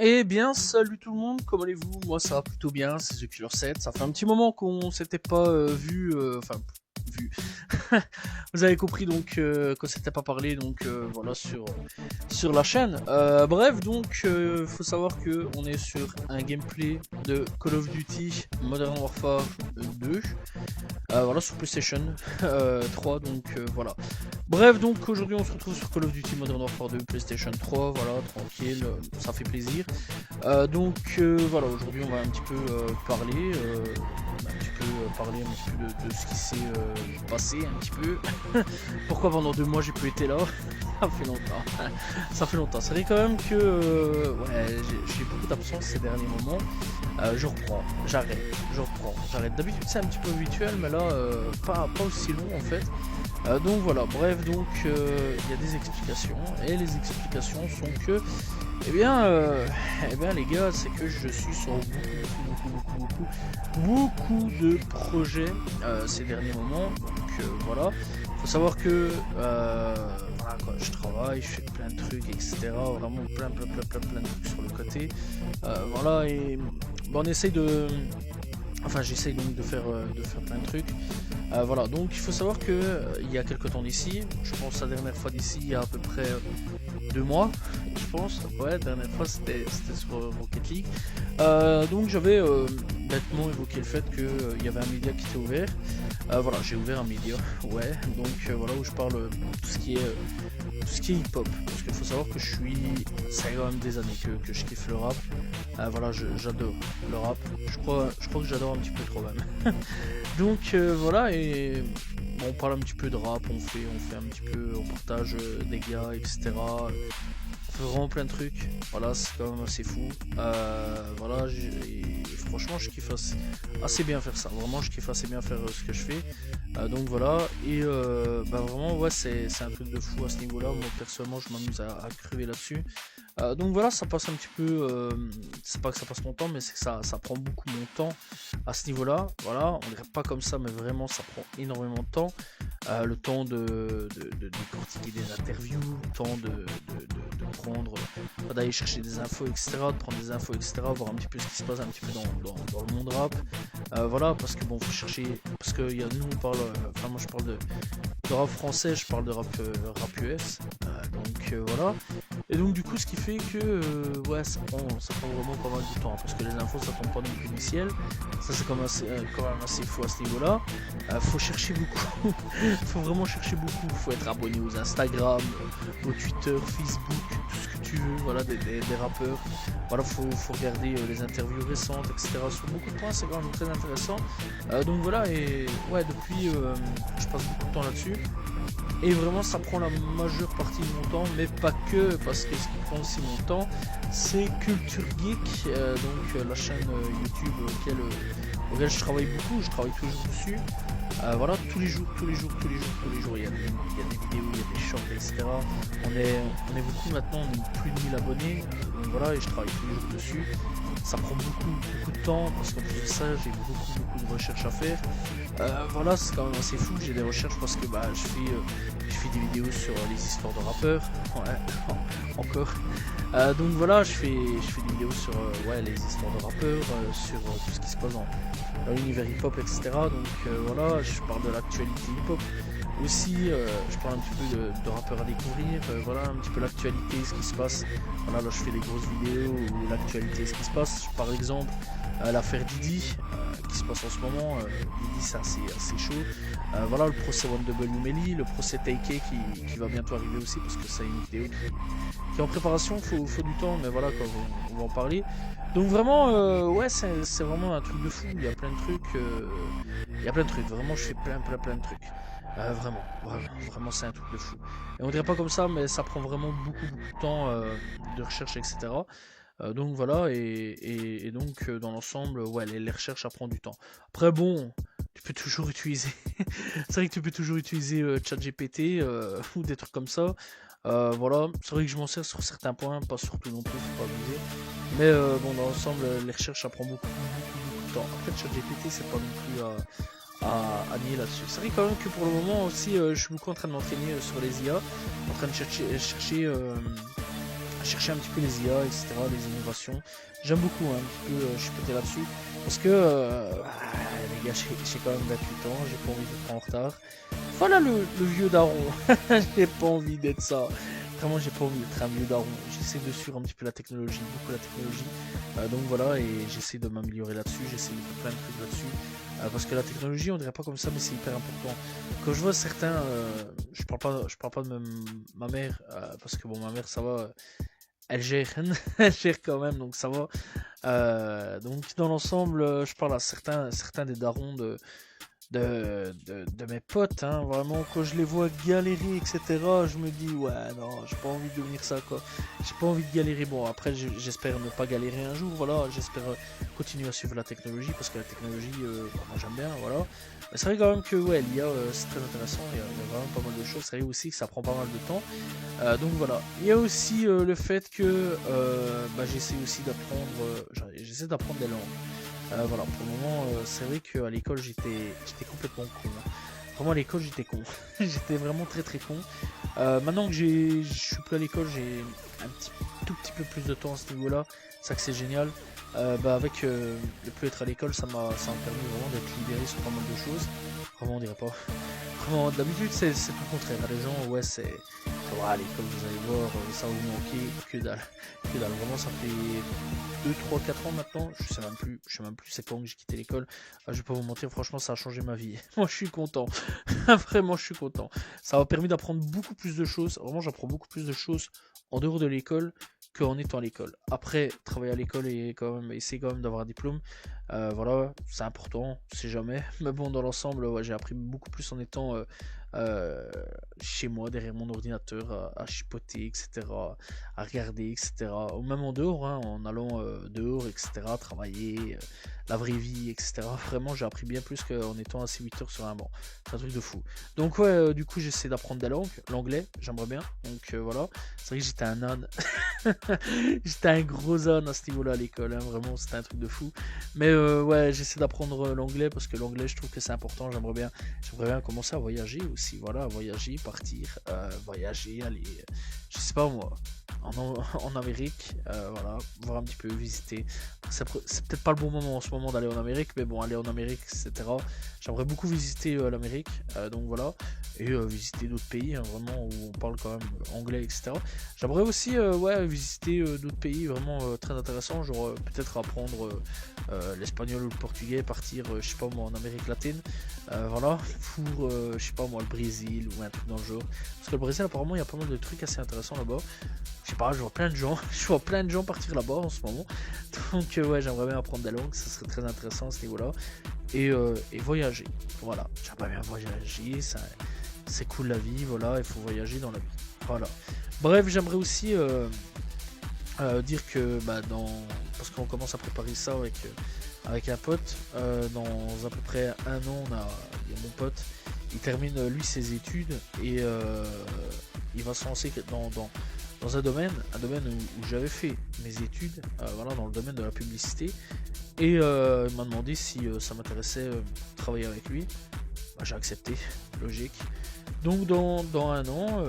Eh bien, salut tout le monde, comment allez-vous? Moi ça va plutôt bien, c'est The Killer 7. Ça fait un petit moment qu'on s'était pas vu, vu. Vous avez compris donc qu'on s'était pas parlé, donc voilà, sur la chaîne. Bref, donc faut savoir que on est sur un gameplay de Call of Duty Modern Warfare 2. Voilà, sur PlayStation 3, donc voilà. Bref, donc aujourd'hui on se retrouve sur Call of Duty Modern Warfare 2 PlayStation 3, voilà, tranquille, ça fait plaisir. Voilà, aujourd'hui on va un petit peu parler, parler un petit peu de ce qui s'est passé un petit peu. Pourquoi pendant 2 mois j'ai pu être là? Ça fait longtemps. Ça fait longtemps. C'est vrai quand même que ouais, j'ai beaucoup d'absence ces derniers moments. Je reprends, j'arrête. D'habitude c'est un petit peu habituel, mais là pas aussi long en fait. Donc voilà, bref, donc il y a des explications, et les explications sont que, eh bien les gars, c'est que je suis sur beaucoup de projets ces derniers moments. Donc voilà, faut savoir que voilà, quoi, je travaille, je fais plein de trucs, etc. Vraiment plein de trucs sur le côté. Voilà, et bon, on essaye de. Enfin, j'essaye donc de faire plein de trucs. Voilà, donc il faut savoir que il y a quelques temps d'ici, je pense la dernière fois d'ici, il y a à peu près 2 mois, je pense. Ouais, la dernière fois c'était sur Rocket League. Donc j'avais bêtement évoqué le fait qu'il y avait un média qui était ouvert. Voilà, j'ai ouvert un média, ouais, donc voilà, où je parle tout ce qui est hip-hop. Parce qu'il faut savoir que ça fait quand même des années que je kiffe le rap. Voilà, j'adore le rap. Je crois que j'adore un petit peu trop même. Donc voilà, et bon, on parle un petit peu de rap, on fait un petit peu, on partage des gars, etc. On fait vraiment plein de trucs. Voilà, c'est quand même assez fou. Voilà, et franchement, je kiffe assez bien faire ça. Vraiment, je kiffe assez bien faire ce que je fais. Donc voilà, et vraiment, ouais, c'est un truc de fou à ce niveau-là. Moi, personnellement, je m'amuse à crever là-dessus. Donc voilà, ça passe un petit peu. C'est pas que ça passe mon temps, mais c'est que ça prend beaucoup mon temps à ce niveau-là. Voilà, on dirait pas comme ça, mais vraiment, ça prend énormément de temps. Le temps de décortiquer des interviews, le temps de prendre, d'aller chercher des infos, etc., de prendre des infos, etc., voir un petit peu ce qui se passe un petit peu dans le monde rap. Voilà, parce que bon, faut chercher, parce que nous on parle, enfin moi je parle de rap français, je parle de rap US, donc voilà. Et donc du coup, ce qui fait que ouais, ça prend vraiment pas mal de temps, parce que les infos ça tombe pas non plus du ciel. Ça c'est quand même assez fou à ce niveau-là. Faut chercher beaucoup, faut vraiment chercher beaucoup. Faut être abonné aux Instagram, aux Twitter, Facebook, tout ce que tu veux. Voilà, des rappeurs. Voilà, faut regarder les interviews récentes, etc. Sur beaucoup de points, c'est quand même très intéressant. Donc voilà, et ouais, depuis, je passe beaucoup de temps là-dessus. Et vraiment ça prend la majeure partie de mon temps, mais pas que, parce que ce qui prend aussi mon temps, c'est Culture Geek, donc la chaîne YouTube auquel je travaille beaucoup, je travaille toujours dessus. Voilà, tous les jours, il y a des vidéos, il y a des shorts, etc. On est beaucoup maintenant, on est plus de 1000 abonnés, donc voilà, et je travaille tous les jours dessus. Ça prend beaucoup de temps, parce qu'en plus de ça, j'ai beaucoup de recherches à faire. Voilà, c'est quand même assez fou, j'ai des recherches parce que je fais des vidéos sur les histoires de rappeurs, ouais, encore. Donc voilà, je fais des vidéos sur ouais, les histoires de rappeurs, sur tout ce qui se passe dans l'univers hip-hop, etc. Donc voilà, je parle de l'actualité hip-hop. Aussi, je parle un petit peu de rappeurs à découvrir, voilà un petit peu l'actualité, ce qui se passe. Voilà, là je fais des grosses vidéos où l'actualité, ce qui se passe. Par exemple, l'affaire Didi qui se passe en ce moment. Didi, c'est assez chaud. Voilà, le procès 1W Melly, le procès Taike qui va bientôt arriver aussi, parce que c'est une vidéo qui est en préparation. Faut du temps, mais voilà, quoi, on va en parler. Donc vraiment, ouais, c'est vraiment un truc de fou. Il y a plein de trucs. Vraiment, je fais plein de trucs. Vraiment, c'est un truc de fou. Et on dirait pas comme ça, mais ça prend vraiment beaucoup de temps de recherche, etc. Donc voilà, et donc dans l'ensemble, ouais, les recherches, ça prend du temps. Après, bon, tu peux toujours utiliser. C'est vrai que tu peux toujours utiliser ChatGPT ou des trucs comme ça. Voilà, c'est vrai que je m'en sers sur certains points, pas sur tout non plus, faut pas abuser. Mais bon, dans l'ensemble, les recherches, ça prend beaucoup de temps. Après, ChatGPT, c'est pas non plus à nier là-dessus. C'est vrai quand même que pour le moment aussi, je suis beaucoup en train de m'entraîner sur les IA, en train de chercher chercher un petit peu les IA, etc., les innovations. J'aime beaucoup un petit peu chipoter là-dessus. Parce que, les gars, j'ai quand même 28 ans, j'ai pas envie d'être en retard. Voilà le vieux daron. J'ai pas envie d'être ça. Vraiment, j'ai pas envie d'être un vieux daron. J'essaie de suivre un petit peu la technologie, beaucoup la technologie. Donc voilà, et j'essaie de m'améliorer là-dessus. J'essaie de faire plein de trucs là-dessus. Parce que la technologie, on dirait pas comme ça, mais c'est hyper important. Quand je vois certains, je parle pas de ma mère, parce que bon, ma mère, ça va, elle gère, elle gère quand même, donc ça va. Donc dans l'ensemble, je parle à certains des darons de mes potes, hein, vraiment, quand je les vois galérer, etc., je me dis, ouais, non, j'ai pas envie de devenir ça, quoi. J'ai pas envie de galérer. Bon, après, j'espère ne pas galérer un jour, voilà, j'espère continuer à suivre la technologie, parce que la technologie, moi j'aime bien, voilà. Mais c'est vrai quand même que, ouais, l'IA, c'est très intéressant, il y a vraiment pas mal de choses, c'est vrai aussi que ça prend pas mal de temps. Donc voilà. Il y a aussi le fait que j'essaie aussi d'apprendre, j'essaie d'apprendre des langues. Voilà, pour le moment, c'est vrai qu'à l'école, j'étais complètement con. Vraiment, à l'école, j'étais con. J'étais vraiment très très con. Maintenant que je suis plus à l'école, j'ai tout petit peu plus de temps à ce niveau-là. C'est ça que c'est génial. Avec le plus être à l'école, ça m'a permis vraiment d'être libéré sur pas mal de choses. Vraiment, on dirait pas. Vraiment, d'habitude, c'est tout le contraire. Les gens, ouais, c'est. Ouais, à l'école, vous allez voir, ça va vous manquer. Que dalle. Que dalle. Vraiment, ça fait 2, 3, 4 ans maintenant. Je sais même plus c'est quand que j'ai quitté l'école. Je vais pas vous mentir, franchement, ça a changé ma vie. Moi, je suis content. Vraiment, je suis content. Ça m'a permis d'apprendre beaucoup plus de choses. Vraiment, j'apprends beaucoup plus de choses en dehors de l'école qu'en étant à l'école. Après, travailler à l'école et essayer quand même d'avoir un diplôme, voilà, c'est important, c'est jamais. Mais bon, dans l'ensemble, ouais, j'ai appris beaucoup plus en étant euh, chez moi, derrière mon ordinateur, à chipoter, etc., à regarder, etc. Ou même en dehors, hein, en allant dehors, etc., travailler, la vraie vie, etc. Vraiment, j'ai appris bien plus qu'en étant assis 8 heures sur un banc. C'est un truc de fou. Donc ouais, du coup, j'essaie d'apprendre des langues. L'anglais, j'aimerais bien. Donc voilà. C'est vrai que j'étais un âne. J'étais un gros âne à ce niveau-là à l'école. Hein. Vraiment, c'était un truc de fou. Mais ouais, j'essaie d'apprendre l'anglais parce que l'anglais, je trouve que c'est important. J'aimerais bien commencer à voyager aussi. Voilà, voyager, partir, voyager, aller, je sais pas moi, en Amérique, voilà, voir un petit peu, visiter. C'est peut-être pas le bon moment en ce moment d'aller en Amérique, mais bon, aller en Amérique, etc. J'aimerais beaucoup visiter l'Amérique, donc voilà, et visiter d'autres pays, hein, vraiment où on parle quand même anglais, etc. J'aimerais aussi, ouais, visiter d'autres pays vraiment très intéressants, genre peut-être apprendre l'espagnol ou le portugais, partir, je sais pas moi, en Amérique latine, voilà, pour, je sais pas moi, le Brésil ou un truc dans le genre. Parce que le Brésil, apparemment, il y a pas mal de trucs assez intéressants là-bas. Je sais pas, je vois plein de gens, je vois plein de gens partir là-bas en ce moment. Donc ouais, j'aimerais bien apprendre des langues, ça serait très intéressant à ce niveau-là. Et voyager, voilà, j'aimerais bien voyager, c'est cool la vie, voilà, il faut voyager dans la vie. Voilà. Bref, j'aimerais aussi dire que parce qu'on commence à préparer ça avec un pote, dans à peu près un an, il y a mon pote, il termine lui ses études et il va se lancer dans un domaine où j'avais fait mes études, voilà, dans le domaine de la publicité, et il m'a demandé si ça m'intéressait de travailler avec lui. J'ai accepté, logique. Donc dans un an,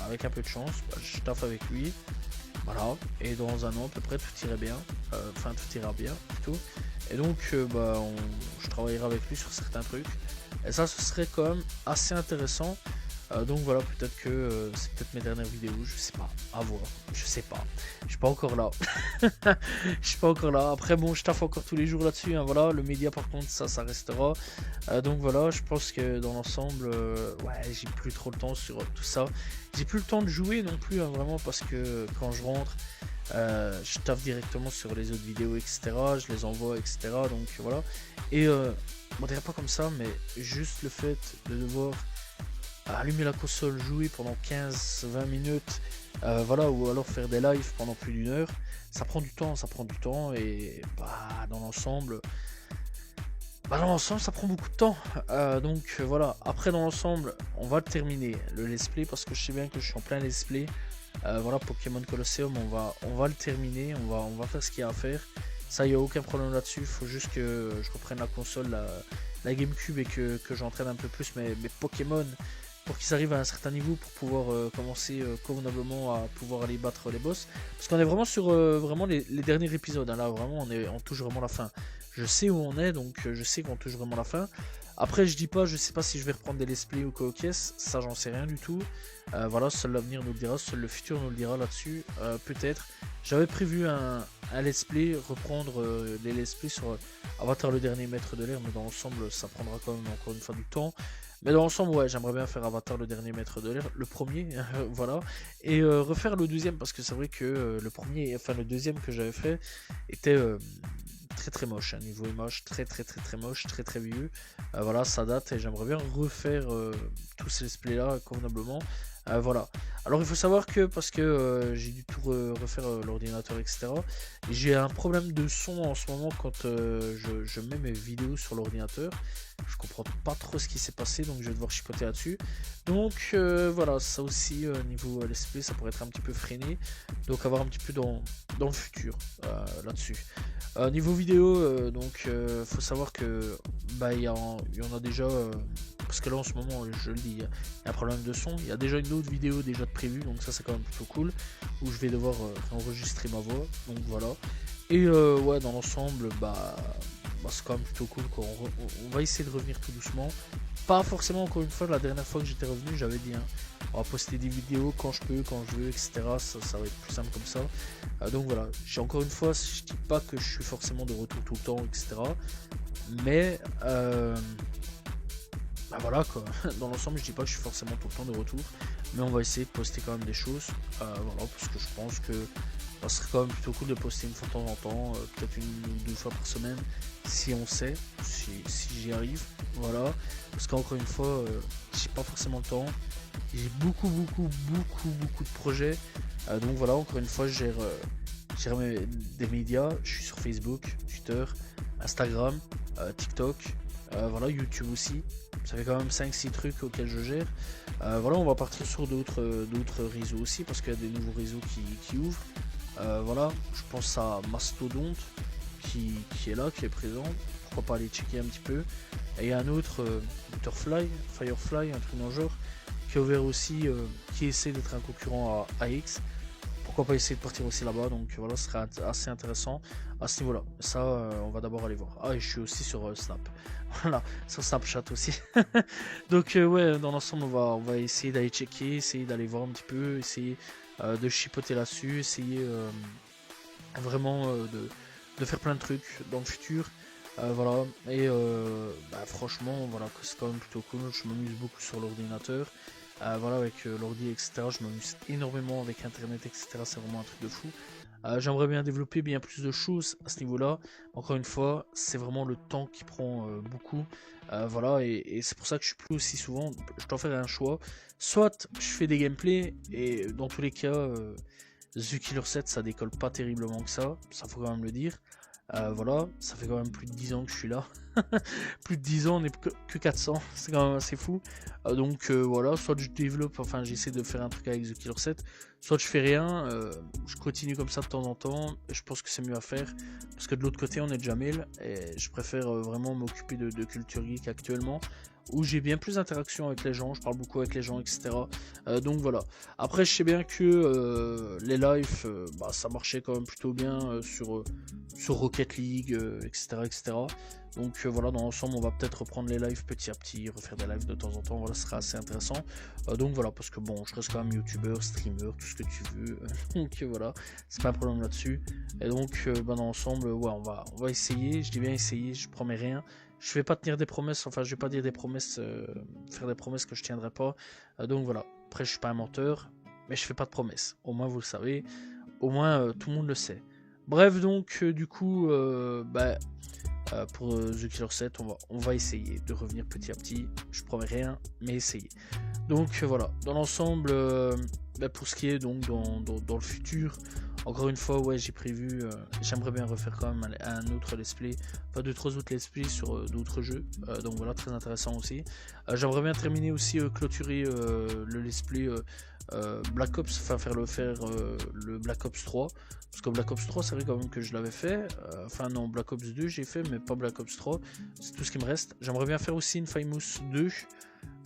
avec un peu de chance, je taffe avec lui. Voilà, et dans un an à peu près tout irait bien, enfin tout ira bien plutôt. Et donc je travaillerai avec lui sur certains trucs. Et ça, ce serait quand même assez intéressant. Donc voilà, peut-être que c'est peut-être mes dernières vidéos, je sais pas, à voir, je sais pas, je suis pas encore là, je suis pas encore là. Après bon, je taffe encore tous les jours là-dessus, hein, voilà, le média par contre ça restera. Donc voilà, je pense que dans l'ensemble, ouais, j'ai plus trop le temps sur tout ça, j'ai plus le temps de jouer non plus, hein, vraiment, parce que quand je rentre, je taffe directement sur les autres vidéos, etc. Je les envoie, etc. Donc voilà, et on dirait pas comme ça, mais juste le fait de devoir allumer la console, jouer pendant 15-20 minutes, voilà, ou alors faire des lives pendant plus d'une heure, ça prend du temps, et dans l'ensemble, ça prend beaucoup de temps. Donc voilà, après dans l'ensemble, on va terminer le let's play parce que je sais bien que je suis en plein let's play. Voilà, Pokémon Colosseum, on va le terminer, on va faire ce qu'il y a à faire. Ça, il n'y a aucun problème là-dessus, il faut juste que je reprenne la console, la GameCube, et que j'entraîne un peu plus mes Pokémon. pour qu'ils arrivent à un certain niveau pour pouvoir commencer convenablement à pouvoir aller battre les boss. Parce qu'on est vraiment sur vraiment les derniers épisodes, hein. Là vraiment on touche vraiment la fin. Je sais où on est, donc je sais qu'on touche vraiment la fin. Après je sais pas si je vais reprendre des let's play ou quoi aux caisses, ça j'en sais rien du tout. Voilà, seul l'avenir nous le dira, seul le futur nous le dira là-dessus, peut-être. J'avais prévu un let's play, reprendre les let's play sur Avatar le dernier maître de l'air, mais dans l'ensemble ça prendra quand même encore une fois du temps. Mais dans l'ensemble, ouais, j'aimerais bien faire Avatar le dernier maître de l'air, le premier, voilà, et refaire le deuxième, parce que c'est vrai que le deuxième que j'avais fait était très très moche, hein, niveau image, très moche, très vieux. Voilà, ça date et j'aimerais bien refaire tous ces let's play là convenablement. Voilà. Alors il faut savoir que parce que j'ai dû tout refaire l'ordinateur, etc. J'ai un problème de son en ce moment quand je mets mes vidéos sur l'ordinateur. Je comprends pas trop ce qui s'est passé, donc je vais devoir chipoter là-dessus. Donc voilà, ça aussi niveau let's play, ça pourrait être un petit peu freiné. Donc avoir un petit peu dans le futur là-dessus. Niveau vidéo, donc faut savoir que bah il y en a déjà. Parce que là en ce moment, je le dis, il y a un problème de son. Il y a déjà une autre vidéo déjà de prévue, donc ça c'est quand même plutôt cool. Où je vais devoir enregistrer ma voix, donc voilà. Et ouais, dans l'ensemble, bah c'est quand même plutôt cool quoi. On va essayer de revenir tout doucement. Pas forcément, encore une fois, la dernière fois que j'étais revenu, j'avais dit, hein, on va poster des vidéos quand je peux, quand je veux, etc. Ça va être plus simple comme ça. Donc voilà, j'ai encore une fois, je dis pas que je suis forcément de retour tout le temps, etc. Mais bah voilà quoi, dans l'ensemble je dis pas que je suis forcément tout le temps de retour, mais on va essayer de poster quand même des choses, voilà, parce que je pense que ça serait quand même plutôt cool de poster une fois de temps en temps, peut-être une ou deux fois par semaine, si on sait, si j'y arrive, voilà, parce qu'encore une fois, j'ai pas forcément le temps, j'ai beaucoup de projets, donc voilà, encore une fois je gère des médias, je suis sur Facebook, Twitter, Instagram, TikTok, voilà, YouTube aussi. Ça fait quand même 5-6 trucs auxquels je gère. Voilà, on va partir sur d'autres réseaux aussi parce qu'il y a des nouveaux réseaux qui ouvrent. Voilà, je pense à Mastodonte qui est là, qui est présent. Pourquoi pas aller checker un petit peu. Et il y a un autre, Firefly, un truc dans le genre, qui est ouvert aussi, qui essaie d'être un concurrent à AX. Pourquoi pas essayer de partir aussi là-bas, donc voilà, ce serait assez intéressant à ce niveau-là. Ça, on va d'abord aller voir. Ah, et je suis aussi sur Snap. Voilà, sur Snapchat aussi. Donc ouais, dans l'ensemble, on va essayer d'aller checker, essayer d'aller voir un petit peu, essayer de chipoter là-dessus, essayer vraiment de faire plein de trucs dans le futur. Voilà, et bah, franchement, voilà, c'est quand même plutôt cool. Je m'amuse beaucoup sur l'ordinateur. Voilà, avec l'ordi, etc. Je m'amuse énormément avec internet, etc. C'est vraiment un truc de fou. J'aimerais bien développer bien plus de choses à ce niveau-là. Encore une fois, c'est vraiment le temps qui prend beaucoup. Voilà, et c'est pour ça que je suis plus aussi souvent. Je dois faire un choix. Soit je fais des gameplays, et dans tous les cas, The Killer 7, ça décolle pas terriblement que ça faut quand même le dire. Voilà, ça fait quand même plus de 10 ans que je suis là. Plus de 10 ans, on n'est que 400, c'est quand même assez fou. Donc voilà, soit je développe, enfin j'essaie de faire un truc avec The Killer 7, soit je fais rien, je continue comme ça de temps en temps, et je pense que c'est mieux à faire, parce que de l'autre côté on est déjà 1000, et je préfère vraiment m'occuper de culture geek actuellement, où j'ai bien plus d'interaction avec les gens, je parle beaucoup avec les gens, etc. Donc voilà. Après, je sais bien que les lives, bah, ça marchait quand même plutôt bien sur Rocket League, etc. Donc voilà, dans l'ensemble, on va peut-être reprendre les lives petit à petit, refaire des lives de temps en temps, voilà, ce sera assez intéressant. Donc voilà, parce que bon, je reste quand même youtubeur, streamer, tout ce que tu veux. Donc voilà, c'est pas un problème là-dessus. Et donc, bah, dans l'ensemble, ouais, on va essayer, je dis bien essayer, je promets rien. Je vais pas tenir des promesses, enfin je vais pas dire des promesses, faire des promesses que je tiendrai pas. Donc voilà, après je suis pas un menteur, mais je fais pas de promesses. Au moins vous le savez, au moins tout le monde le sait. Bref, donc du coup, pour The Killer 7, on va essayer de revenir petit à petit. Je promets rien, mais essayer. Donc voilà, dans l'ensemble, pour ce qui est donc dans le futur, encore une fois, ouais, j'ai prévu, j'aimerais bien refaire quand même un autre let's play, enfin 2-3 autres let's play sur d'autres jeux, donc voilà, très intéressant aussi. J'aimerais bien terminer aussi, clôturer le let's play Black Ops, enfin faire le Black Ops 3, parce que Black Ops 3 c'est vrai quand même que je l'avais fait, enfin non, Black Ops 2 j'ai fait, mais pas Black Ops 3, c'est tout ce qui me reste. J'aimerais bien faire aussi une Famous 2,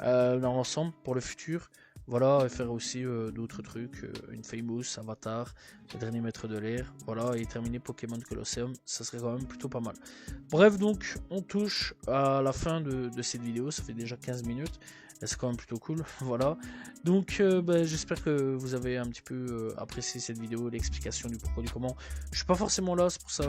dans l'ensemble pour le futur. Voilà, et faire aussi d'autres trucs, une Famous, Avatar, le dernier maître de l'air, voilà, et terminer Pokémon Colosseum, ça serait quand même plutôt pas mal. Bref, donc, on touche à la fin de cette vidéo, ça fait déjà 15 minutes, et c'est quand même plutôt cool, voilà. Donc, j'espère que vous avez un petit peu apprécié cette vidéo, l'explication du pourquoi du comment. Je suis pas forcément là, c'est pour ça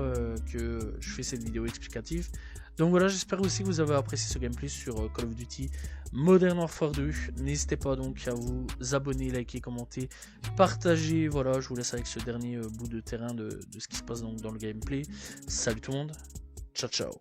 que je fais cette vidéo explicative. Donc voilà, j'espère aussi que vous avez apprécié ce gameplay sur Call of Duty Modern Warfare 2. N'hésitez pas donc à vous abonner, liker, commenter, partager. Voilà, je vous laisse avec ce dernier bout de terrain de ce qui se passe donc dans le gameplay. Salut tout le monde, ciao ciao.